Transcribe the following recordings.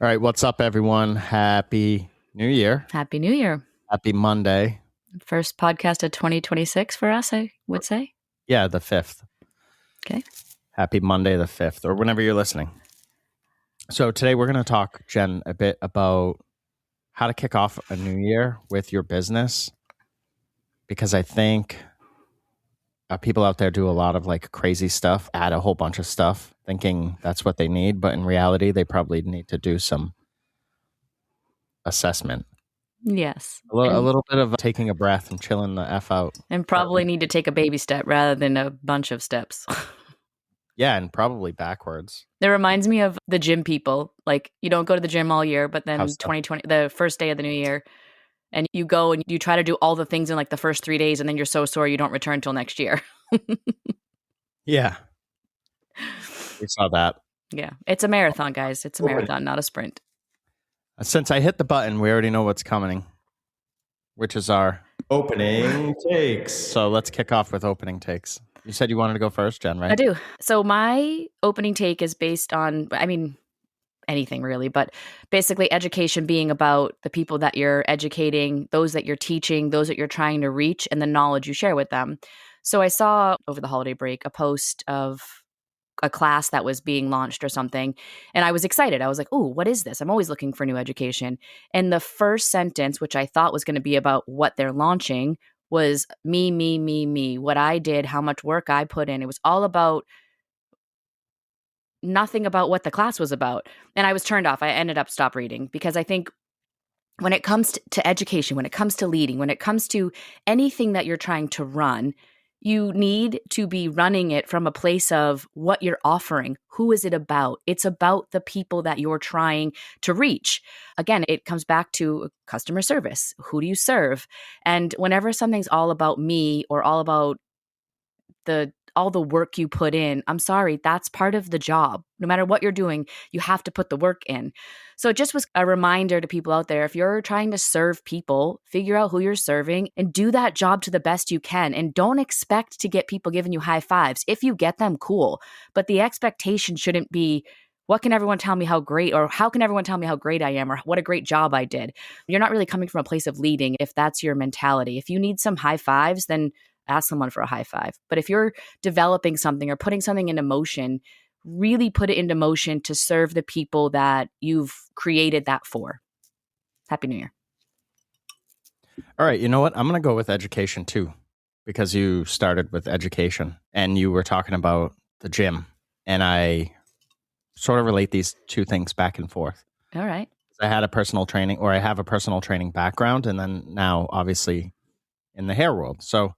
All right, what's up, everyone? Happy New Year. Happy New Year. Happy Monday. First podcast of 2026 for us, I would say. Yeah, the 5th. Okay. Happy Monday the 5th, or whenever you're listening. So today we're going to talk, Jen, a bit about how to kick off a new year with your business, because I think people out there do a lot of like crazy stuff, add a whole bunch of stuff, thinking that's what they need, but in reality, they probably need to do some assessment. Yes. A little bit of taking a breath and chilling the F out. And probably need to take a baby step rather than a bunch of steps. Yeah, and probably backwards. It reminds me of the gym people. Like, you don't go to the gym all year, but then How so? 2020, the first day of the new year, and you go and you try to do all the things in like the first 3 days, and then you're so sore you don't return till next year. Yeah. We saw that. Yeah. It's a marathon, guys. It's a marathon, not a sprint. Since I hit the button, we already know what's coming, which is our opening takes. So let's kick off with opening takes. You said you wanted to go first, Jen, right? I do. So my opening take is based on, anything really, but basically education being about the people that you're educating, those that you're teaching, those that you're trying to reach, and the knowledge you share with them. So I saw over the holiday break a post of a class that was being launched or something, and I was excited. I was like, "Oh, what is this?" I'm always looking for new education. And the first sentence, which I thought was going to be about what they're launching, was me, what I did, how much work I put in. It was all about nothing about what the class was about. And I was turned off. I ended up stop reading because I think when it comes to education, when it comes to leading, when it comes to anything that you're trying to run, you need to be running it from a place of what you're offering. Who is it about? It's about the people that you're trying to reach. Again, it comes back to customer service. Who do you serve? And whenever something's all about me or all about all the work you put in, I'm sorry, that's part of the job. No matter what you're doing, you have to put the work in. So it just was a reminder to people out there, if you're trying to serve people, figure out who you're serving and do that job to the best you can. And don't expect to get people giving you high fives. If you get them, cool. But the expectation shouldn't be, what can everyone tell me how great, or how can everyone tell me how great I am, or what a great job I did? You're not really coming from a place of leading if that's your mentality. If you need some high fives, then ask someone for a high five. But if you're developing something or putting something into motion, really put it into motion to serve the people that you've created that for. Happy New Year. All right. You know what? I'm going to go with education too, because you started with education and you were talking about the gym. And I sort of relate these two things back and forth. All right. I had a personal training, or I have a personal training background, and then now obviously in the hair world. So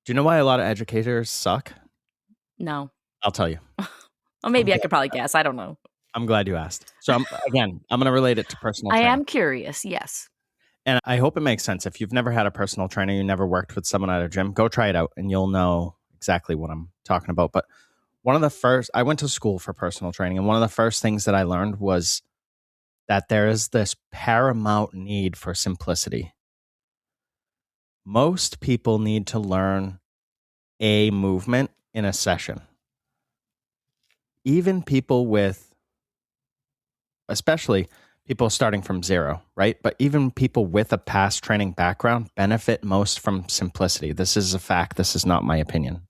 do you know why a lot of educators suck? No. I'll tell you. Well, maybe I could probably guess. I don't know. I'm glad you asked. So I'm going to relate it to personal training. I am curious, yes. And I hope it makes sense. If you've never had a personal trainer, you never worked with someone at a gym, go try it out and you'll know exactly what I'm talking about. But I went to school for personal training, and one of the first things that I learned was that there is this paramount need for simplicity. Most people need to learn a movement in a session. Even people especially people starting from zero, right? But even people with a past training background benefit most from simplicity. This is a fact. This is not my opinion.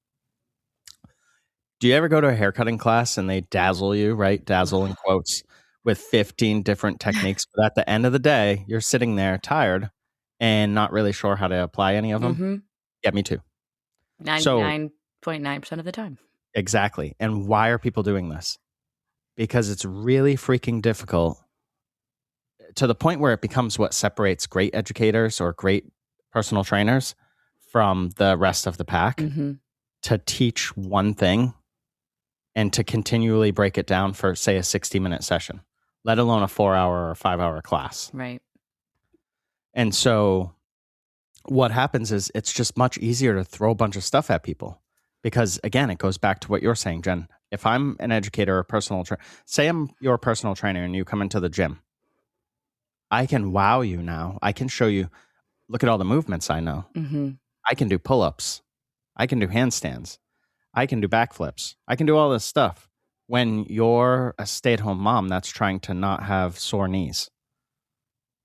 Do you ever go to a haircutting class and they dazzle you, right? Dazzle in quotes, with 15 different techniques. But at the end of the day, you're sitting there tired and not really sure how to apply any of them. Mm-hmm. Yeah, me too. 99.9% of the time. Exactly. And why are people doing this? Because it's really freaking difficult, to the point where it becomes what separates great educators or great personal trainers from the rest of the pack, to teach one thing and to continually break it down for, say, a 60-minute session, let alone a 4-hour or 5-hour class. Right. And so what happens is it's just much easier to throw a bunch of stuff at people, because, again, it goes back to what you're saying, Jen. If I'm an educator or personal trainer, say I'm your personal trainer and you come into the gym, I can wow you now. I can show you, look at all the movements I know. I can do pull-ups. I can do handstands. I can do backflips. I can do all this stuff. when you're a stay-at-home mom that's trying to not have sore knees.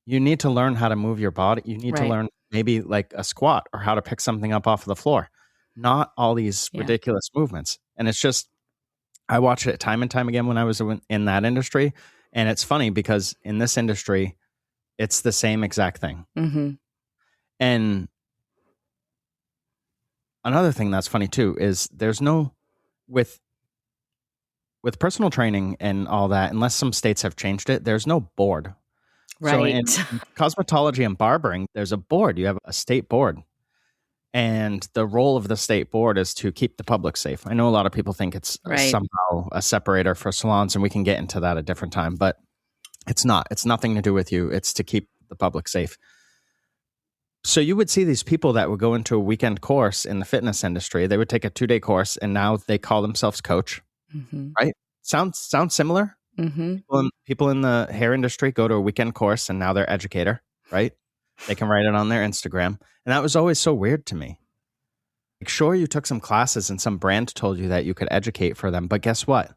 You need to learn how to move your body. You need to Right. learn maybe like a squat or how to pick something up off of the floor, not all these Yeah. ridiculous movements. And it's just, I watch it time and time again when I was in that industry. And it's funny because in this industry, it's the same exact thing. Mm-hmm. And another thing that's funny too is there's no, with personal training and all that, unless some states have changed it, there's no board. So Right. in cosmetology and barbering, there's a board. You have a state board. And the role of the state board is to keep the public safe. I know a lot of people think it's Right. somehow a separator for salons, and we can get into that a different time, but it's not. It's nothing to do with you. It's to keep the public safe. So you would see these people that would go into a weekend course in the fitness industry. They would take a 2-day course, and now they call themselves coach. Mm-hmm. Right? Sounds similar. Mm-hmm. People in the hair industry go to a weekend course, and now they're educator. Right? They can write it on their Instagram. And that was always so weird to me. Like, sure, you took some classes and some brand told you that you could educate for them, but guess what?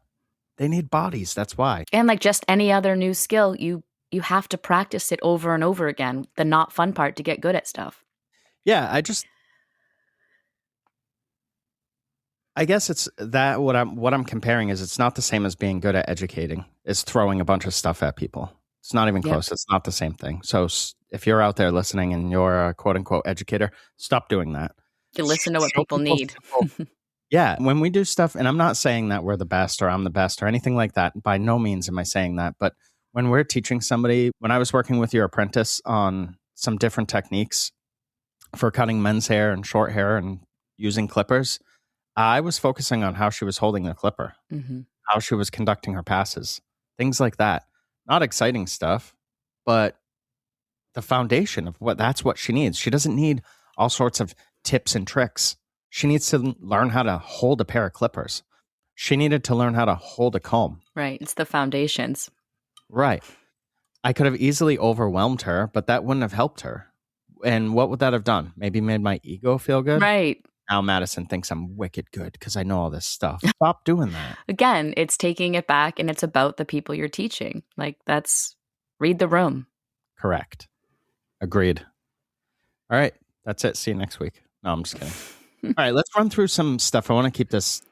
They need bodies. That's why. And like just any other new skill, you have to practice it over and over again. The not fun part to get good at stuff. Yeah, I guess it's that what I'm comparing is it's not the same as being good at educating. It's throwing a bunch of stuff at people. It's not even close. It's not the same thing. So if you're out there listening and you're a quote unquote educator, stop doing that. You listen to what people need. Yeah. When we do stuff, and I'm not saying that we're the best or I'm the best or anything like that. By no means am I saying that. But when we're teaching somebody, when I was working with your apprentice on some different techniques for cutting men's hair and short hair and using clippers, I was focusing on how she was holding the clipper, how she was conducting her passes, things like that. Not exciting stuff, but the foundation of that's what she needs. She doesn't need all sorts of tips and tricks. She needs to learn how to hold a pair of clippers. She needed to learn how to hold a comb. Right. It's the foundations. Right. I could have easily overwhelmed her, but that wouldn't have helped her. And what would that have done? Maybe made my ego feel good? Right. Now Madison thinks I'm wicked good because I know all this stuff. Stop doing that. Again, it's taking it back and it's about the people you're teaching. Like read the room. Correct. Agreed. All right. That's it. See you next week. No, I'm just kidding. All right. Let's run through some stuff. I want to keep this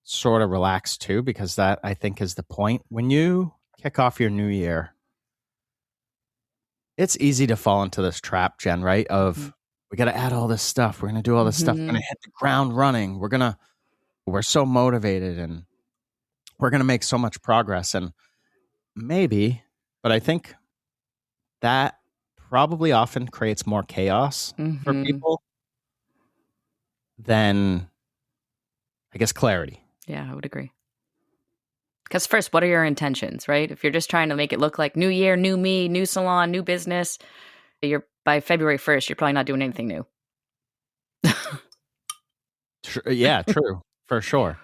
sort of relaxed too, because that I think is the point. When you kick off your new year, it's easy to fall into this trap, Jen, right? Of we got to add all this stuff. We're going to do all this stuff. We're going to hit the ground running. We're so motivated and we're going to make so much progress. And maybe, but I think that probably often creates more chaos for people than, I guess, clarity. Yeah, I would agree. Because first, what are your intentions, right? If you're just trying to make it look like new year, new me, new salon, new business, by February 1st, you're probably not doing anything new. Yeah, true. For sure.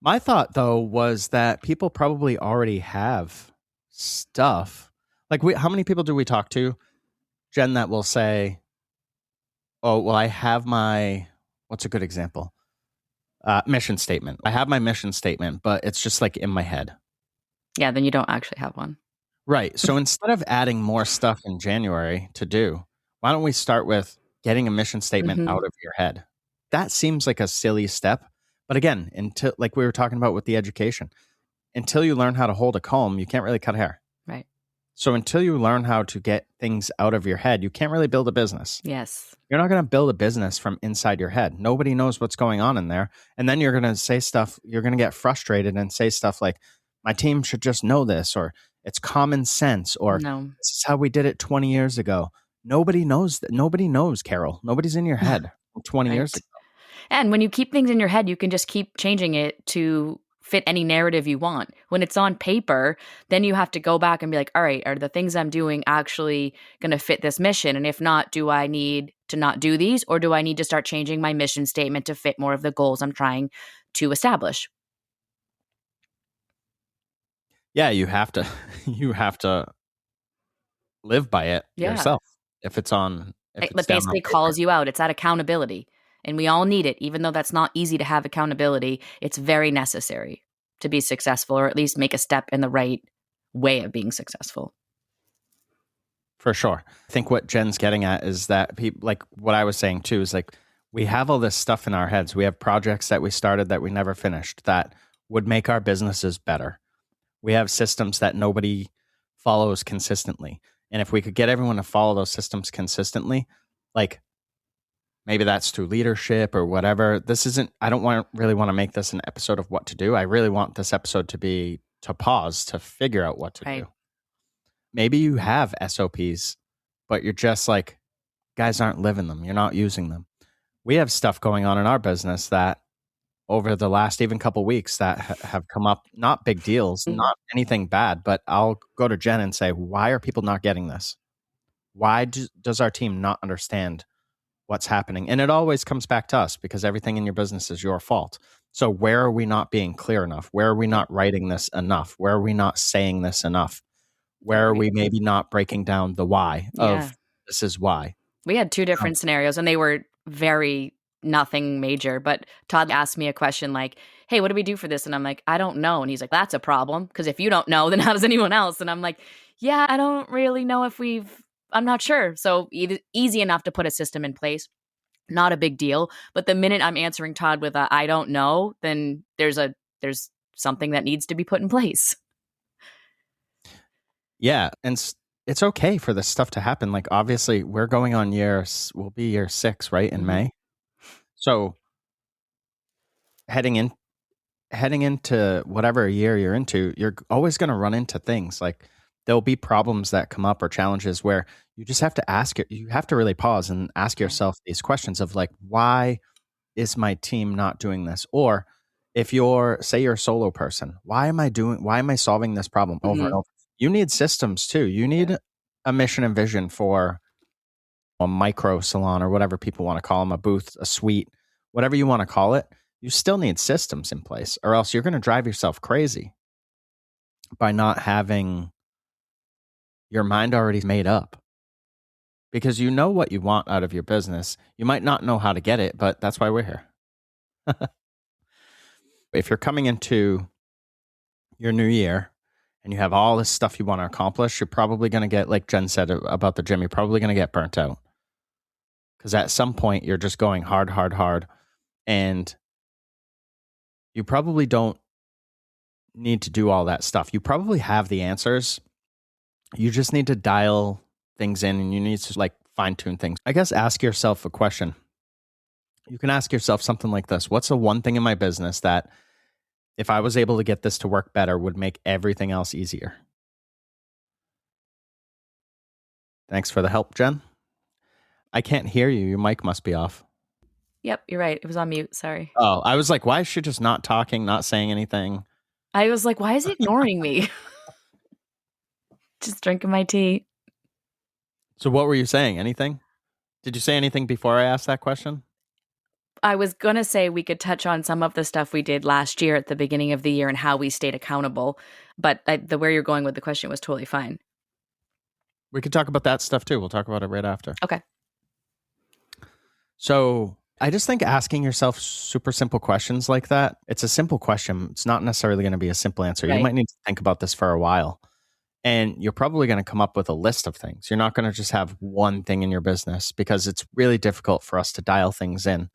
My thought, though, was that people probably already have stuff. Like, how many people do we talk to, Jen, that will say, oh, well, I have what's a good example? Mission statement. I have my mission statement, but it's just like in my head. Yeah, then you don't actually have one. Right. So instead of adding more stuff in January to do, why don't we start with getting a mission statement out of your head? That seems like a silly step. But again, until, like we were talking about with the education, until you learn how to hold a comb, you can't really cut hair. Right. So until you learn how to get things out of your head, you can't really build a business. Yes. You're not going to build a business from inside your head. Nobody knows what's going on in there. And then you're going to say stuff, you're going to get frustrated and say stuff like, my team should just know this, or it's common sense, or this is how we did it 20 years ago. Nobody knows that. Nobody knows, Carol. Nobody's in your head 20 years ago. And when you keep things in your head, you can just keep changing it to fit any narrative you want. When it's on paper, then you have to go back and be like, all right, are the things I'm doing actually going to fit this mission? And if not, do I need to not do these, or do I need to start changing my mission statement to fit more of the goals I'm trying to establish? Yeah, you have to live by it yourself. If it's on, It basically calls you out. It's that accountability. And we all need it. Even though that's not easy to have accountability, it's very necessary. to be successful, or at least make a step in the right way of being successful. For sure. I think what Jen's getting at is that people, like what I was saying too, is like we have all this stuff in our heads. We have projects that we started that we never finished that would make our businesses better. We have systems that nobody follows consistently. And if we could get everyone to follow those systems consistently, like maybe that's through leadership or whatever. This isn't, I don't really want to make this an episode of what to do. I really want this episode to be to pause, to figure out what to do. Maybe you have SOPs, but you're just like, guys aren't living them. You're not using them. We have stuff going on in our business that over the last even couple weeks that have come up, not big deals, not anything bad, but I'll go to Jen and say, why are people not getting this? Why does our team not understand what's happening? And it always comes back to us because everything in your business is your fault. So where are we not being clear enough? Where are we not writing this enough? Where are we not saying this enough? Where are we maybe not breaking down the why of this is why? We had two different scenarios and they were very nothing major. But Todd asked me a question like, hey, what do we do for this? And I'm like, I don't know. And he's like, that's a problem. Because if you don't know, then how does anyone else? And I'm like, yeah, I don't really know if I'm not sure. So easy enough to put a system in place. Not a big deal. But the minute I'm answering Todd with a I don't know, then there's something that needs to be put in place. Yeah. And it's okay for this stuff to happen. Like, obviously, we're going on we'll be year 6, right, in May. So heading into whatever year you're into, you're always going to run into things. Like, there'll be problems that come up or challenges where you just have to you have to really pause and ask yourself these questions of like, why is my team not doing this? Or if you're a solo person, why am I solving this problem over and over? You need systems too. You need a mission and vision for a micro salon or whatever people want to call them, a booth, a suite, whatever you want to call it. You still need systems in place, or else you're going to drive yourself crazy by not having your mind already made up. Because you know what you want out of your business. You might not know how to get it, but that's why we're here. If you're coming into your new year and you have all this stuff you want to accomplish, you're probably going to get, like Jen said about the gym, you're probably going to get burnt out. Because at some point, you're just going hard. And you probably don't need to do all that stuff. You probably have the answers. You just need to dial things in and you need to like fine tune things. I guess ask yourself a question. You can ask yourself something like this. What's the one thing in my business that if I was able to get this to work better would make everything else easier? Thanks for the help, Jen. I can't hear you. Your mic must be off. Yep, you're right. It was on mute. Sorry. Oh, I was like, why is she just not talking, not saying anything? I was like, why is he ignoring me? Just drinking my tea. So what were you saying? Anything? Did you say anything before I asked that question? I was going to say we could touch on some of the stuff we did last year at the beginning of the year and how we stayed accountable. But where you're going with the question was totally fine. We could talk about that stuff too. We'll talk about it right after. Okay. So I just think asking yourself super simple questions like that, it's a simple question. It's not necessarily going to be a simple answer. Right. You might need to think about this for a while. And you're probably going to come up with a list of things. You're not going to just have one thing in your business because it's really difficult for us to dial things in.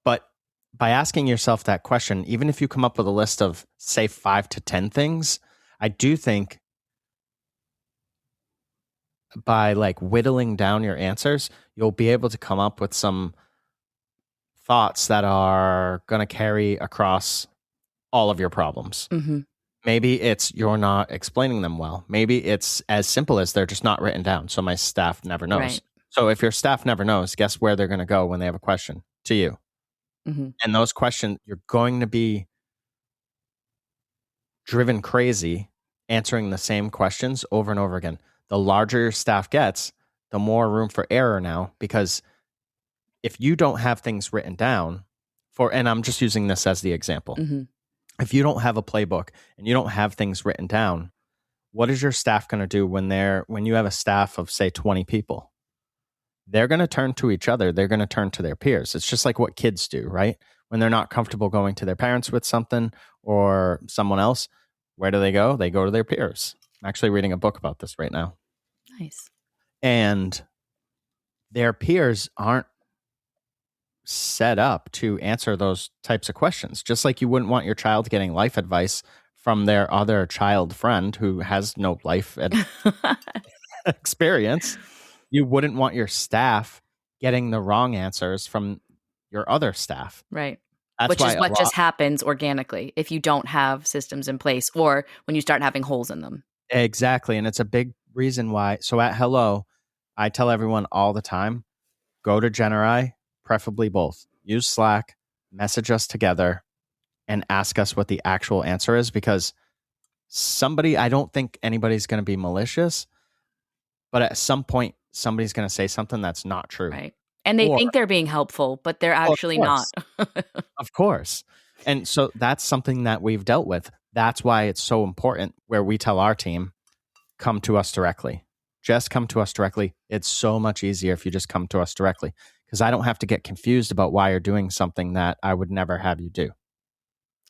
But by asking yourself that question, even if you come up with a list of, say, 5 to 10 things, I do think by like whittling down your answers, you'll be able to come up with some thoughts that are going to carry across all of your problems. Mm-hmm. Maybe it's you're not explaining them well. Maybe it's as simple as they're just not written down. So my staff never knows. Right. So if your staff never knows, guess where they're going to go when they have a question? To you. Mm-hmm. And those questions, you're going to be driven crazy answering the same questions over and over again. The larger your staff gets, the more room for error now, because if you don't have things written down and I'm just using this as the example. Mm-hmm. If you don't have a playbook and you don't have things written down, what is your staff going to do when you have a staff of, say, 20 people? They're going to turn to each other. They're going to turn to their peers. It's just like what kids do, right? when they're not comfortable going to their parents with something or someone else, where do? They go to their peers. I'm actually reading a book about this right now. Nice. And their peers aren't set up to answer those types of questions. Just like you wouldn't want your child getting life advice from their other child friend who has no life experience. You wouldn't want your staff getting the wrong answers from your other staff. Right. That's Which why is what just happens organically if you don't have systems in place or when you start having holes in them. Exactly. And it's a big reason why. So at Hello, I tell everyone all the time, go to Generai, preferably both. Use Slack, message us together, and ask us what the actual answer is, because I don't think anybody's going to be malicious, but at some point, somebody's going to say something that's not true. Right. And they think they're being helpful, but they're actually not. Of course. And so that's something that we've dealt with. That's why it's so important where we tell our team, come to us directly. Just come to us directly. It's so much easier if you just come to us directly, because I don't have to get confused about why you're doing something that I would never have you do.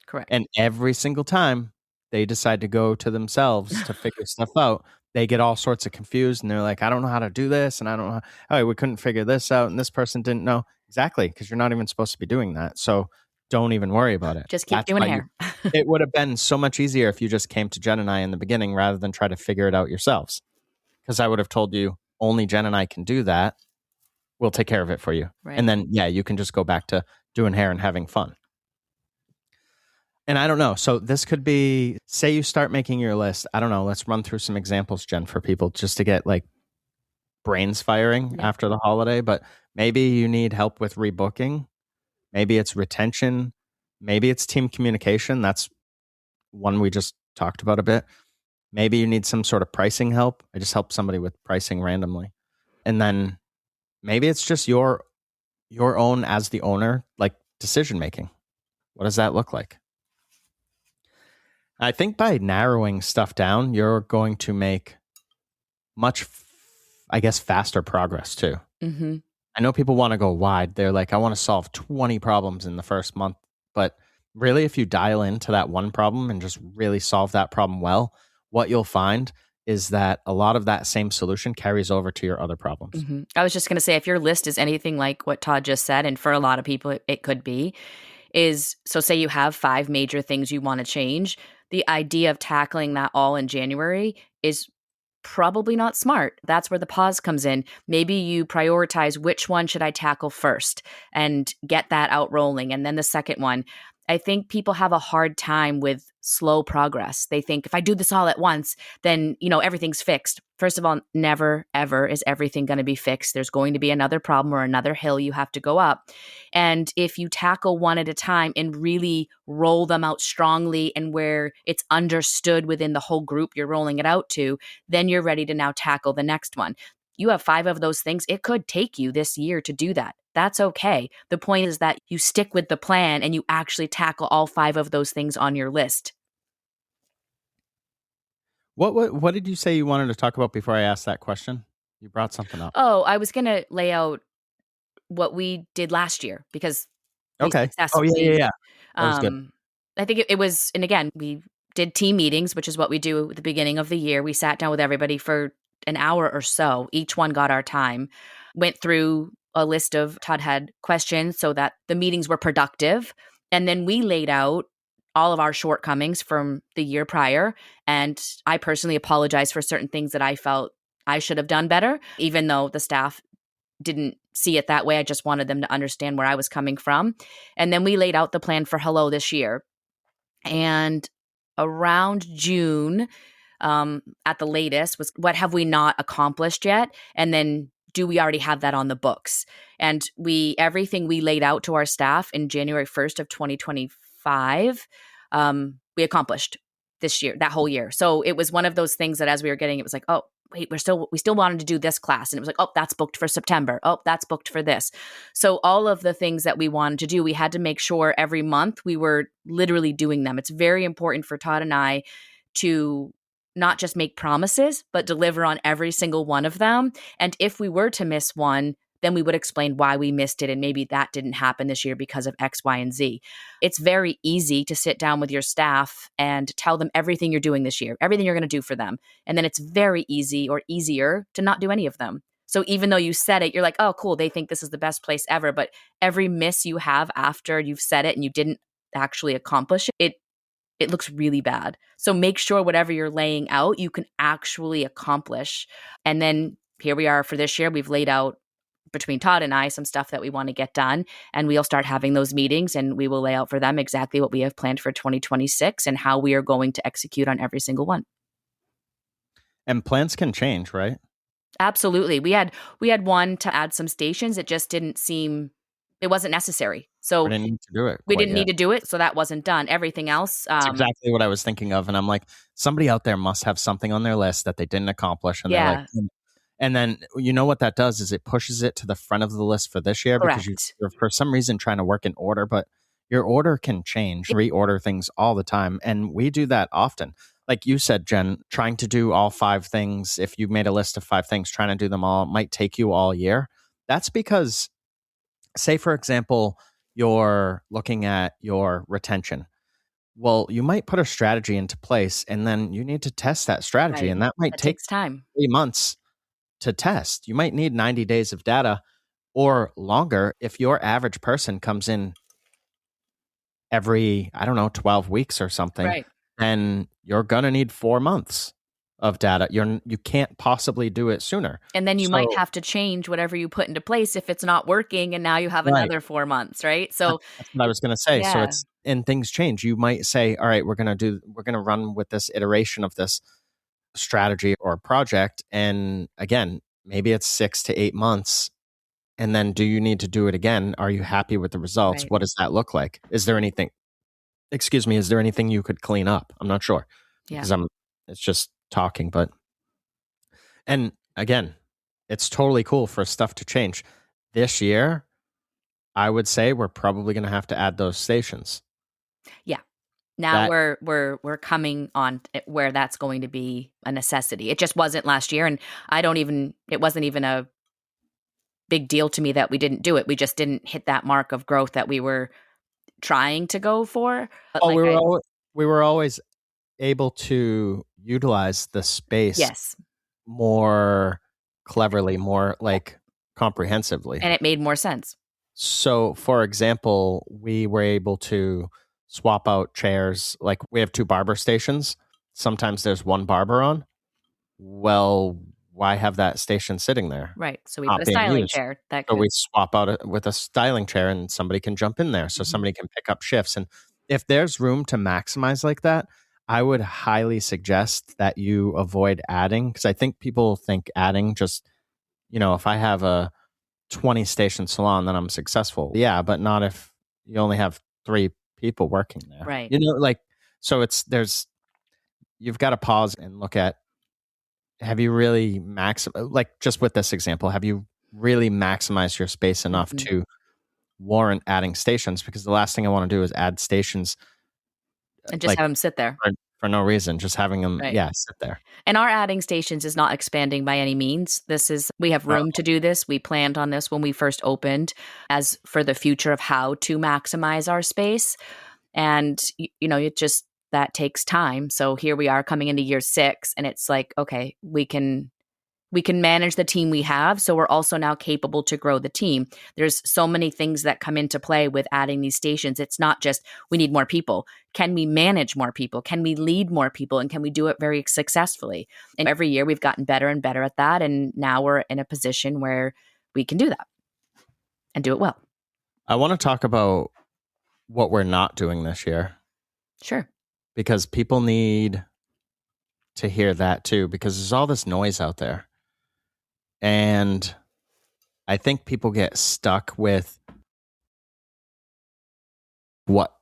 Correct. And every single time they decide to go to themselves to figure stuff out, they get all sorts of confused and they're like, I don't know how to do this. And I don't know. We couldn't figure this out. And this person didn't know. Exactly. Because you're not even supposed to be doing that. So don't even worry about it. Just keep doing hair. It would have been so much easier if you just came to Jen and I in the beginning rather than try to figure it out yourselves. Because I would have told you only Jen and I can do that. We'll take care of it for you. Right. And then, you can just go back to doing hair and having fun. And I don't know. So this could be, say you start making your list. I don't know. Let's run through some examples, Jen, for people just to get like brains firing after the holiday. But maybe you need help with rebooking. Maybe it's retention. Maybe it's team communication. That's one we just talked about a bit. Maybe you need some sort of pricing help. I just helped somebody with pricing randomly. And then maybe it's just your own, as the owner, like decision making. What does that look like? I think by narrowing stuff down, you're going to make much, faster progress too. Mm-hmm. I know people want to go wide. They're like, I want to solve 20 problems in the first month. But really, if you dial into that one problem and just really solve that problem well, what you'll find is that a lot of that same solution carries over to your other problems. Mm-hmm. I was just going to say, if your list is anything like what Todd just said, and for a lot of people, it could be, so say you have 5 major things you want to change. The idea of tackling that all in January is probably not smart. That's where the pause comes in. Maybe you prioritize which one should I tackle first and get that out rolling. And then the second one. I think people have a hard time with slow progress. They think if I do this all at once, then, everything's fixed. First of all, never, ever is everything going to be fixed. There's going to be another problem or another hill you have to go up. And if you tackle one at a time and really roll them out strongly and where it's understood within the whole group you're rolling it out to, then you're ready to now tackle the next one. You have 5 of those things. It could take you this year to do that. That's okay. The point is that you stick with the plan and you actually tackle all 5 of those things on your list. What did you say you wanted to talk about before I asked that question? You brought something up. Oh, I was going to lay out what we did last year because okay. Oh yeah. That was good. I think it was, and again, we did team meetings, which is what we do at the beginning of the year. We sat down with everybody for an hour or so. Each one got our time, went through a list of, Todd had questions so that the meetings were productive. And then we laid out all of our shortcomings from the year prior. And I personally apologized for certain things that I felt I should have done better, even though the staff didn't see it that way. I just wanted them to understand where I was coming from. And then we laid out the plan for Hello this year. And around June, at the latest, was what have we not accomplished yet? And then do we already have that on the books? And everything we laid out to our staff in January 1st of 2025, we accomplished this year, that whole year. So it was one of those things that as we were getting, it was like, oh, wait, we still wanted to do this class. And it was like, oh, that's booked for September. Oh, that's booked for this. So all of the things that we wanted to do, we had to make sure every month we were literally doing them. It's very important for Todd and I to not just make promises, but deliver on every single one of them. And if we were to miss one, then we would explain why we missed it and maybe that didn't happen this year because of X, Y, and Z. It's very easy to sit down with your staff and tell them everything you're doing this year, everything you're going to do for them. And then it's very easy or easier to not do any of them. So even though you said it, you're like, oh, cool, they think this is the best place ever. But every miss you have after you've said it and you didn't actually accomplish it, it looks really bad. So make sure whatever you're laying out, you can actually accomplish. And then here we are for this year. We've laid out between Todd and I some stuff that we want to get done. And we'll start having those meetings and we will lay out for them exactly what we have planned for 2026 and how we are going to execute on every single one. And plans can change, right? Absolutely. We had one to add some stations. It just didn't seem, it wasn't necessary. So We didn't need to do it. we quite didn't yet. need to do it. So that wasn't done. Everything else. That's exactly what I was thinking of. And I'm like, somebody out there must have something on their list that they didn't accomplish. And they're like, and then you know what that does is it pushes it to the front of the list for this year because you're for some reason trying to work in order, but your order can change, reorder things all the time. And we do that often. Like you said, Jen, trying to do all 5 things, if you made a list of 5 things, trying to do them all might take you all year. That's because, say, for example, you're looking at your retention. Well, you might put a strategy into place and then you need to test that strategy. Right. And that might That take takes time. 3 months to test. You might need 90 days of data or longer. If your average person comes in every, 12 weeks or something, Right. then you're going to need 4 months of data. You can't possibly do it sooner. And then you might have to change whatever you put into place if it's not working and now you have another 4 months, right? So that's what I was going to say. So and things change. You might say, all right, we're going to run with this iteration of this strategy or project. And again, maybe it's 6 to 8 months. And then do you need to do it again? Are you happy with the results? Right. What does that look like? Is there anything you could clean up? I'm not sure because it's just talking, but, and again, it's totally cool for stuff to change this year. I would say we're probably going to have to add those stations. Yeah. Now we're coming on where that's going to be a necessity. It just wasn't last year. And it wasn't even a big deal to me that we didn't do it. We just didn't hit that mark of growth that we were trying to go for. But we were always able to utilize the space more cleverly, more like comprehensively. And it made more sense. So, for example, we were able to swap out chairs. Like we have 2 barber stations. Sometimes there's one barber on. Well, why have that station sitting there? Right. So we put a styling chair. So we swap out with a styling chair and somebody can jump in there. So somebody can pick up shifts. And if there's room to maximize like that, I would highly suggest that you avoid adding, because I think people think adding just, if I have a 20 station salon, then I'm successful. Yeah, but not if you only have 3 people working there. Right. So you've got to pause and look at, have you really just with this example, have you really maximized your space enough to warrant adding stations? Because the last thing I want to do is add stations and just have them sit there for no reason, just having them sit there. And our adding stations is not expanding by any means. We have room to do this. We planned on this when we first opened as for the future of how to maximize our space. And, it just, that takes time. So here we are coming into year 6 and it's like, okay, we can manage the team we have. So we're also now capable to grow the team. There's so many things that come into play with adding these stations. It's not just we need more people. Can we manage more people? Can we lead more people? And can we do it very successfully? And every year we've gotten better and better at that. And now we're in a position where we can do that and do it well. I want to talk about what we're not doing this year. Sure. Because people need to hear that too, because there's all this noise out there. And I think people get stuck with what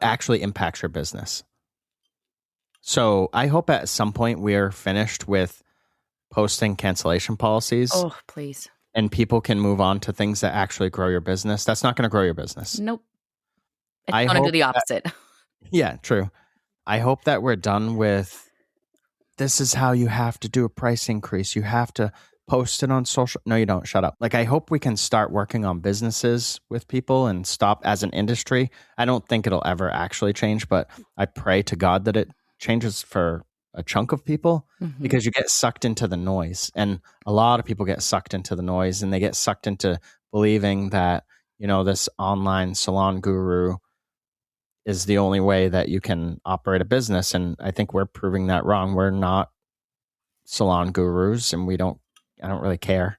actually impacts your business. So I hope at some point we're finished with posting cancellation policies. Oh, please. And people can move on to things that actually grow your business. That's not going to grow your business. Nope. It's going to do the opposite. Yeah, true. I hope that we're done with, this is how you have to do a price increase. You have to post it on social. No, you don't. Shut up. Like, I hope we can start working on businesses with people and stop as an industry. I don't think it'll ever actually change, but I pray to God that it changes for a chunk of people because you get sucked into the noise. And a lot of people get sucked into the noise and they get sucked into believing that, this online salon guru is the only way that you can operate a business. And I think we're proving that wrong. We're not salon gurus and I don't really care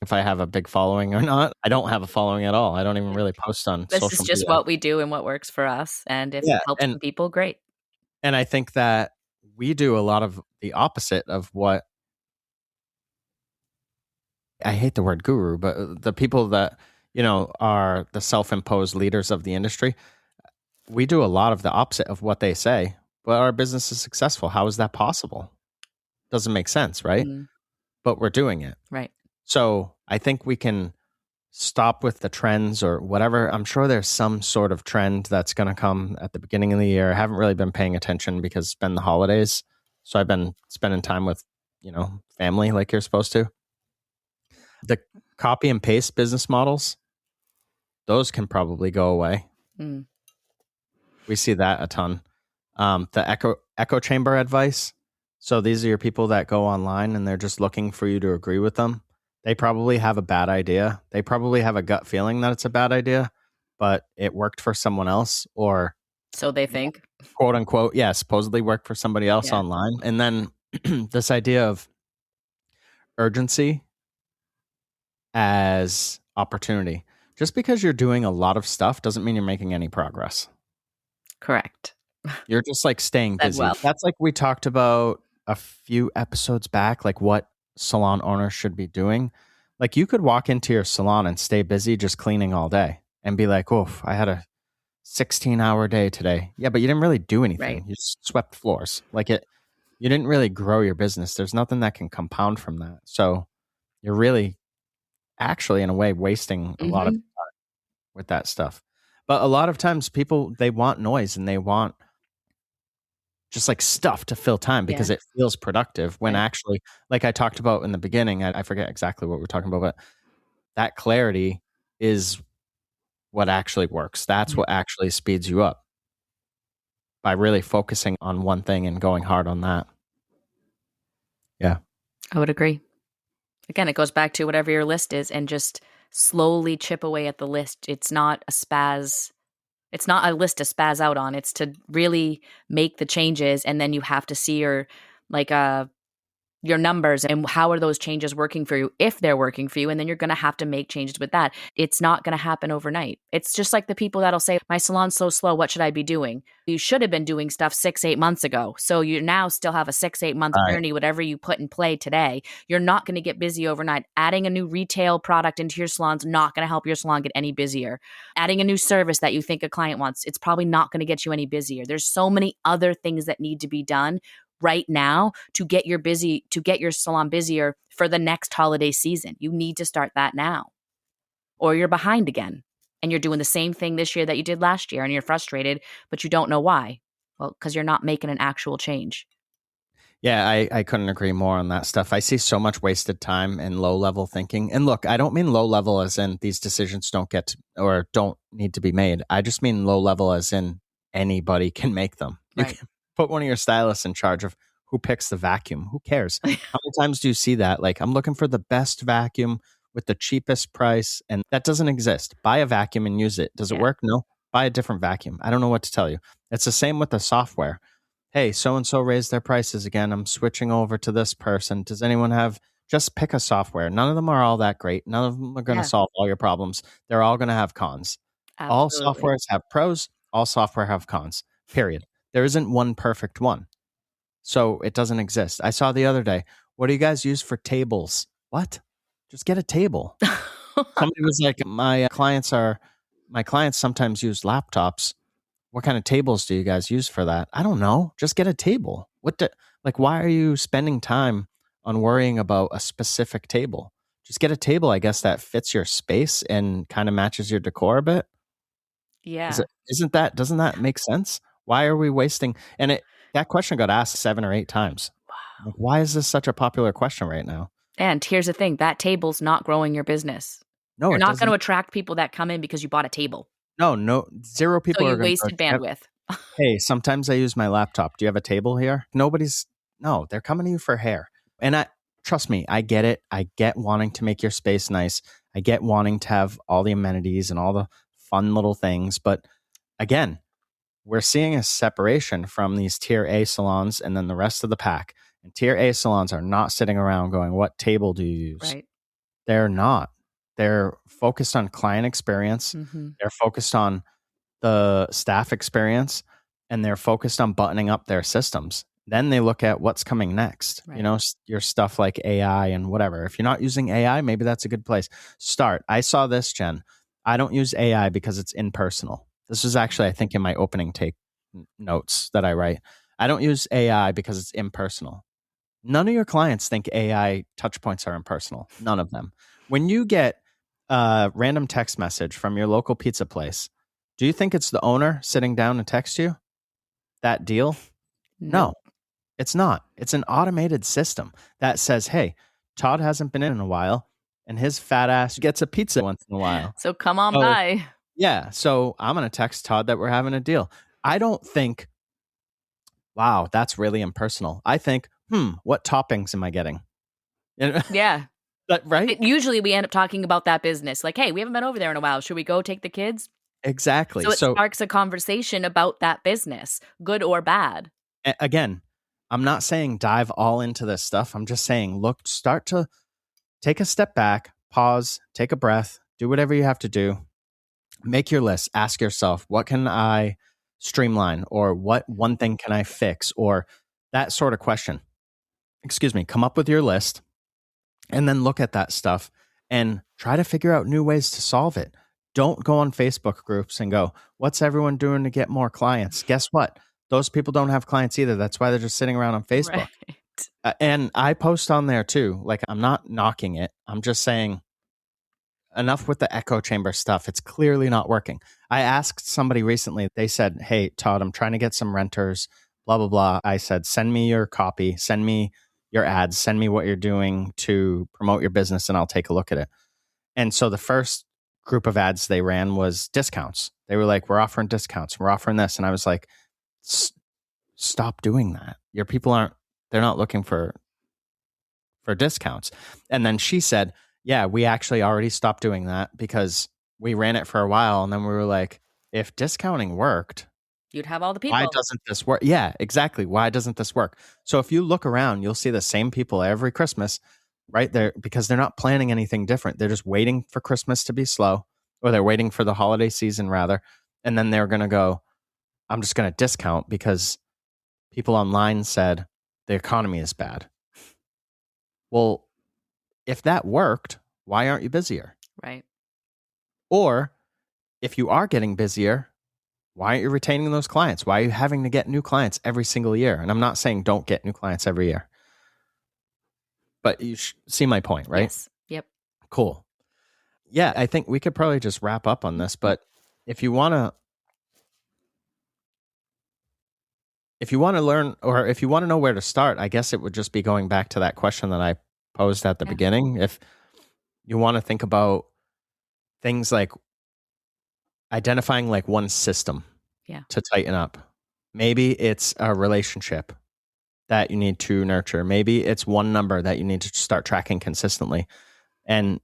if I have a big following or not. I don't have a following at all. I don't even really post on This social is just media. what we do and what works for us. And if Yeah. it helps some people, great. And I think that we do a lot of the opposite of what I hate the word guru, but the people that, are the self-imposed leaders of the industry, we do a lot of the opposite of what they say, but our business is successful. How is that possible? Doesn't make sense, right? But we're doing it. Right. So I think we can stop with the trends or whatever. I'm sure there's some sort of trend that's going to come at the beginning of the year. I haven't really been paying attention because it's been the holidays. So I've been spending time with, family like you're supposed to. The copy and paste business models, those can probably go away. We see that a ton. The echo chamber advice. So these are your people that go online and they're just looking for you to agree with them. They probably have a bad idea. They probably have a gut feeling that it's a bad idea, but it worked for someone else, or so they think, quote unquote, supposedly worked for somebody else online. And then this idea of urgency as opportunity. Just because you're doing a lot of stuff doesn't mean you're making any progress. Correct. You're just like staying busy. Well. That's like we talked about a few episodes back, like what salon owners should be doing. Like you could walk into your salon and stay busy just cleaning all day and be like, oof, I had a 16-hour day today. Yeah, but you didn't really do anything. Right. You swept floors. You didn't really grow your business. There's nothing that can compound from that. So you're really actually in a way wasting a lot of time with that stuff. But a lot of times people, they want noise and they want just like stuff to fill time because it feels productive when actually, like I talked about in the beginning, I forget exactly what we're talking about, but that clarity is what actually works. That's what actually speeds you up by really focusing on one thing and going hard on that. Yeah. I would agree. Again, it goes back to whatever your list is and just slowly chip away at the list. It's not a spaz. It's not a list to spaz out on. It's to really make the changes. And then you have to see your numbers and how are those changes working for you, if they're working for you. And then you're going to have to make changes with that. It's not going to happen overnight. It's just like the people that'll say, my salon's so slow. What should I be doing? You should have been doing stuff 6-8 months ago. So you now still have a 6-8 month journey, whatever you put in play today. You're not going to get busy overnight. Adding a new retail product into your salon's not going to help your salon get any busier. Adding a new service that you think a client wants, it's probably not going to get you any busier. There's so many other things that need to be done right now to get your salon busier for the next holiday season. You need to start that now, or you're behind again and you're doing the same thing this year that you did last year and you're frustrated, but you don't know why. Well, because you're not making an actual change. Yeah, I couldn't agree more on that stuff. I see so much wasted time and low level thinking. And look, I don't mean low level as in these decisions don't need to be made. I just mean low level as in anybody can make them. You can put one of your stylists in charge of who picks the vacuum. Who cares? How many times do you see that? Like, I'm looking for the best vacuum with the cheapest price, and that doesn't exist. Buy a vacuum and use it. Does it work? No. Buy a different vacuum. I don't know what to tell you. It's the same with the software. Hey, so-and-so raised their prices again. I'm switching over to this person. Does anyone just pick a software. None of them are all that great. None of them are going to solve all your problems. They're all going to have cons. Absolutely. All softwares have pros. All software have cons, period. There isn't one perfect one. So it doesn't exist. I saw the other day, what do you guys use for tables? What? Just get a table. Somebody was like, my clients sometimes use laptops. What kind of tables do you guys use for that? I don't know. Just get a table. Why are you spending time on worrying about a specific table? Just get a table, I guess, that fits your space and kind of matches your decor a bit. Yeah. Doesn't that make sense? Why are we wasting? And that question got asked 7 or 8 times. Wow. Like, why is this such a popular question right now? And here's the thing, that table's not growing your business. No, You're it not going doesn't. to attract people that come in because you bought a table. No, zero So people are you going to wasted bandwidth. Hey, sometimes I use my laptop. Do you have a table here? No, they're coming to you for hair. And trust me, I get it. I get wanting to make your space nice. I get wanting to have all the amenities and all the fun little things. But again, we're seeing a separation from these tier A salons and then the rest of the pack. And tier A salons are not sitting around going, what table do you use? Right. They're not. They're focused on client experience. Mm-hmm. They're focused on the staff experience, and they're focused on buttoning up their systems. Then they look at what's coming next. Right. You know, your stuff like AI and whatever. If you're not using AI, maybe that's a good place. Start. I saw this, Jen. I don't use AI because it's impersonal. This is actually, I think, in my opening take notes that I write. I don't use AI because it's impersonal. None of your clients think AI touch points are impersonal. None of them. When you get a random text message from your local pizza place, do you think it's the owner sitting down to text you that deal? No, it's not. It's an automated system that says, hey, Todd hasn't been in a while and his fat ass gets a pizza once in a while. So come on by. Yeah. So I'm going to text Todd that we're having a deal. I don't think, wow, that's really impersonal. I think, what toppings am I getting? Yeah. Right? Usually we end up talking about that business. Like, hey, we haven't been over there in a while. Should we go take the kids? Exactly. So it sparks a conversation about that business, good or bad. Again, I'm not saying dive all into this stuff. I'm just saying, look, start to take a step back, pause, take a breath, do whatever you have to do. Make your list. Ask yourself, what can I streamline? Or what one thing can I fix? Or that sort of question. Excuse me. Come up with your list and then look at that stuff and try to figure out new ways to solve it. Don't go on Facebook groups and go, what's everyone doing to get more clients? Guess what? Those people don't have clients either. That's why they're just sitting around on Facebook. Right. And I post on there too. Like, I'm not knocking it. I'm just saying, enough with the echo chamber stuff. It's clearly not working. I asked somebody recently, they said, hey, Todd, I'm trying to get some renters, blah, blah, blah. I said, send me your copy, send me your ads, send me what you're doing to promote your business, and I'll take a look at it. And so the first group of ads they ran was discounts. They were like, we're offering discounts, we're offering this. And I was like, stop doing that. Your people they're not looking for discounts. And then she said, yeah, we actually already stopped doing that because we ran it for a while. And then we were like, if discounting worked, you'd have all the people. Why doesn't this work? Yeah, exactly. Why doesn't this work? So if you look around, you'll see the same people every Christmas right there because they're not planning anything different. They're just waiting for Christmas to be slow, or they're waiting for the holiday season rather. And then they're going to go, I'm just going to discount because people online said the economy is bad. Well, if that worked, why aren't you busier? Right. Or if you are getting busier, why aren't you retaining those clients? Why are you having to get new clients every single year? And I'm not saying don't get new clients every year. But you see my point, right? Yes. Yep. Cool. Yeah, I think we could probably just wrap up on this. But if you want to learn, or if you want to know where to start, I guess it would just be going back to that question that I posed at the beginning. If you want to think about things like identifying like one system to tighten up. Maybe it's a relationship that you need to nurture. Maybe it's one number that you need to start tracking consistently. And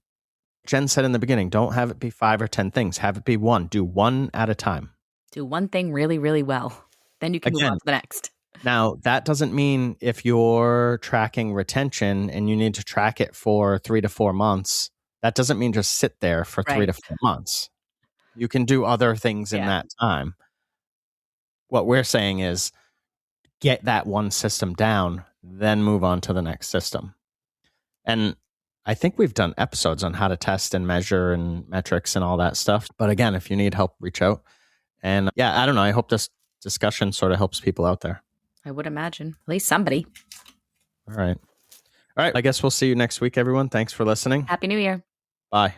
Jen said in the beginning, don't have it be 5 or 10 things. Have it be one. Do one at a time. Do one thing really, really well. Then you can move on to the next. Now, that doesn't mean if you're tracking retention and you need to track it for 3 to 4 months, that doesn't mean just sit there for 3 to 4 months. You can do other things in that time. What we're saying is get that one system down, then move on to the next system. And I think we've done episodes on how to test and measure and metrics and all that stuff. But again, if you need help, reach out. And I don't know. I hope this discussion sort of helps people out there. I would imagine. At least somebody. All right. I guess we'll see you next week, everyone. Thanks for listening. Happy New Year. Bye.